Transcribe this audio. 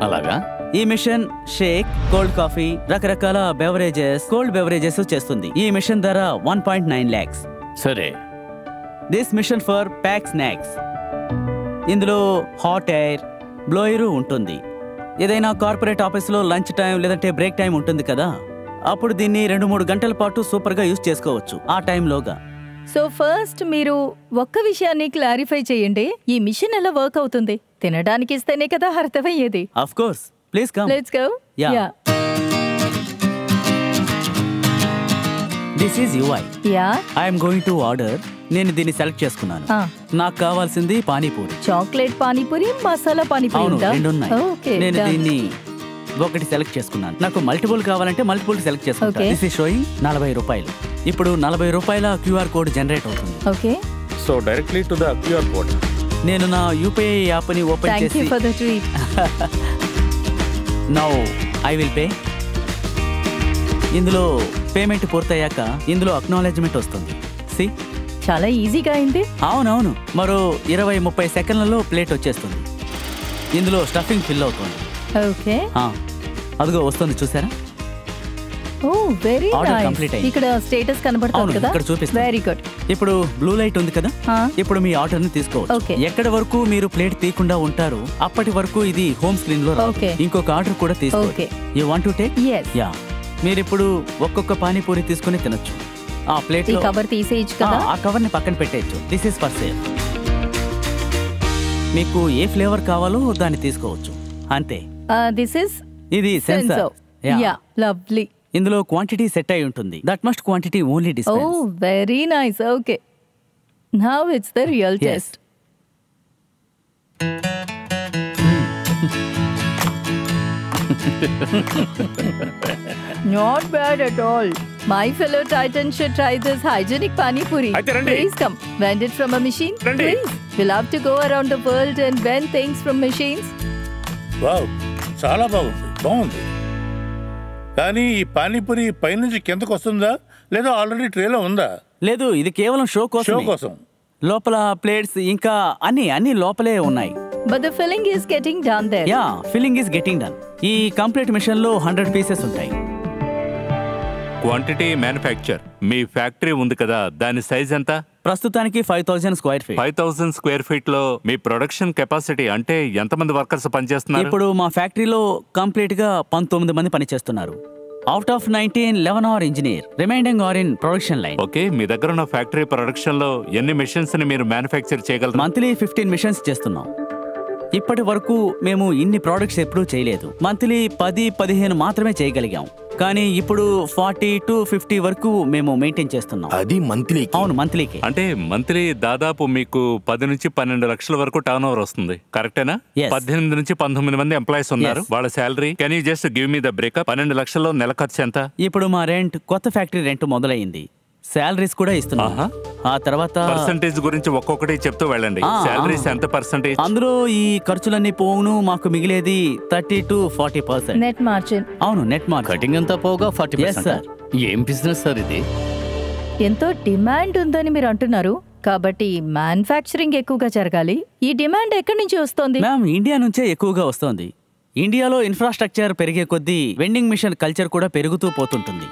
అలాగా? ఈ machine Sheikh, cold coffee, రకరకాల బెవరేజెస్, కోల్డ్ బెవరేజెస్ చేస్తుంది. ఈ మిషన్ ధర 1.9 lakhs. సరే. This mission for pack snacks. ఇందులో హాట్ ఎయిర్ బ్లోయరు ఉంటుంది. ఏదైనా కార్పొరేట్ ఆఫీస్లో లంచ్ టైం లేదంటే బ్రేక్ టైం ఉంటుంది కదా, అప్పుడు దీన్ని 2-3 గంటల పాటు సూపర్గా యూజ్ చేసుకోవచ్చు ఆ టైంలోగా. సో ఫస్ట్ మీరు ఒక్క విషయాన్ని క్లారిఫై చేయండి. ఈ మిషన్ ఎలా వర్క్ అవుతుంది? తినడానికి ఇస్తేనే కదా అర్థమయ్యేది. Of course, please come. Let's go. Yeah. This is UI. Yeah. I'm going to order. నేను దీన్ని సెలెక్ట్ చేసుకున్నాను. నాకు కావాల్సింది పానీపూరి. చాక్లెట్ పానీపూరి, మసాలా పానీపూరి. అవును, రెండు ఉన్నాయి. ఓకే. నేను దీన్ని ఒకటి సెలెక్ట్ చేసుకున్నాను. నాకు మల్టిపుల్ కావాలంటే మల్టిపుల్ సెలెక్ట్ చేసుకుంటాను. దిస్ ఈజ్ షోయింగ్ 40 రూపాయలు. ఇప్పుడు 40 రూపాయల QR కోడ్ జనరేట్ అవుతుంది. Okay. So directly to the QR code. నేను నా UPI యాప్ని ఓపెన్ చేసి thank you for the treat. Now I will pay. ఇందులో పేమెంట్ పూర్తయ్యాక ఇందులో అక్నాలెడ్జ్మెంట్ వస్తుంది. సి, చాలా ఈజీగా అయింది. అవునవును, మరో 20-30 సెకండ్లలో ప్లేట్ వచ్చేస్తుంది. ఇందులో స్టఫింగ్ ఫిల్ అవుతుంది. ఓకే. అదిగో వస్తుంది, చూసారా? ఓ వెరీ ఆర్డర్ నైస్. కంప్లీట్ అయింది. ఇక్కడ స్టేటస్ కనబడుతుంది కదా, ఇక్కడ చూపిస్తుంది. Very good. ఇప్పుడు బ్లూ లైట్ ఉంది కదా, ఇప్పుడు మీ ఆర్డర్ ని తీసుకోవచ్చు. ఓకే. ఎక్కడి వరకు మీరు ప్లేట్ తీయకుండా ఉంటారు అప్పటి వరకు ఇది హోమ్ స్క్రీన్ లో రాదు. ఓకే. ఇంకొక ఆర్డర్ కూడా తీసుకోవచ్చు. You want to take? yes. Yeah. మీరు ఇప్పుడు ఒక్కొక్క పానీపూరి తీసుకుని తినొచ్చు. ఆ ప్లేట్ ఈ కవర్ తీసేయచ్చు కదా. ఆ కవర్ ని పక్కన పెట్టేయచ్చు. This is for sale. మీకు ఏ ఫ్లేవర్ కావాలో దాన్ని తీసుకోవచ్చు, అంతే. దిస్ ఇస్ ఇది సెన్సార్. Yeah, lovely. ఇందులో క్వాంటిటీ సెట్ అయి ఉంటుంది. That must quantity only dispense. Oh very nice. Okay, now it's the real test. Not bad at all. My fellow Titans should try this hygienic pani puri. Please come. Vend it from a machine. Please. We love to go around the world and vend things from machines. Wow, చాలా బాగుంది. కానీ ఈ పానీపూరి పైనుంచి కిందకు వస్తుందా లేదా already ట్రేలో ఉందా? లేదు, ఇది కేవలం షో కోసం. లోపల ప్లేట్స్ ఇంకా అన్ని లోపలే ఉన్నాయి. But the filling is getting done there. Yeah, filling is getting done. ఈ కంప్లీట్ మిషన్ లో 100 పీసెస్ ఉంటాయి. Quantity manufacture. మీ ఫ్యాక్టరీ ఉంది కదా, దాని సైజ్ ఎంత? ప్రస్తుతానికి 5000 స్క్వేర్ ఫీట్. 5000 స్క్వేర్ ఫీట్ లో మీ ప్రొడక్షన్ కెపాసిటీ అంటే ఎంతమంది వర్కర్స్ పనిచేస్తున్నారు? ఇప్పుడు మా ఫ్యాక్టరీలో కంప్లీట్ గా 19 మంది పనిచేస్తున్నారు. Out of 19, 11 are engineer, remaining are in production line. Okay, మీ దగ్గర ఉన్న ఫ్యాక్టరీ ప్రొడక్షన్ లో ఎన్ని మిషన్స్ ని మీరు మ్యానుఫ్యాక్చర్ చేయగలరు? మంత్లీ 15 మిషన్స్ చేస్తున్నాం. ఇప్పటి వరకు మేము ఇన్ని ప్రోడక్ట్స్ ఎప్పుడూ చేయలేదు. మంత్లీ 10-15 మాత్రమే చేయగలిగాం. కానీ ఇప్పుడు 40 to 50 వరకు మేము మెయింటైన్ చేస్తున్నాం. అది మంత్లీ? అవును, మంత్లీకి. అంటే మంత్లీ దాదాపు మీకు 10 నుంచి 12 లక్షల వరకు టర్న్ ఓవర్ వస్తుంది, కరెక్టేనా? 18 నుంచి 19 మంది ఎంప్లాయీస్ ఉన్నారు. వాళ్ళ salary can you just give me the breakup? 12 లక్షల్లో నెల ఖర్చు ఎంత? ఇప్పుడు మా రెంట్, కొత్త ఫ్యాక్టరీ రెంట్ మొదలైంది. శాలరీస్ కూడా ఇస్తున్నాం. ఆ తర్వాత పర్సంటేజ్ గురించి ఒక్కొక్కటి చెప్తూ వెళ్ళండి. శాలరీస్ ఎంత పర్సంటేజ్? అందులో ఈ ఖర్చులన్నీ పోవును మాకు మిగిలేది 30 to 40%. Net margin. అవును, నెట్ మార్జిన్. కటింగ్ అంతా పోగా 40%. సార్. ఏం బిజినెస్ సార్ ఇది? ఎంతో డిమాండ్ ఉందని మీరు అంటున్నారు కాబట్టి మ్యానుఫ్యాక్చరింగ్ ఎక్కువగా జరగాలి. ఈ డిమాండ్ ఎక్కడి నుంచి వస్తుంది? మ్యామ్, ఇండియా నుంచే ఎక్కువగా వస్తోంది. ఇండియాలో ఇన్ఫ్రాస్ట్రక్చర్ పెరిగే కొద్దీ వెండింగ్ మిషన్ కల్చర్ కూడా పెరుగుతూ పోతుంటుంది.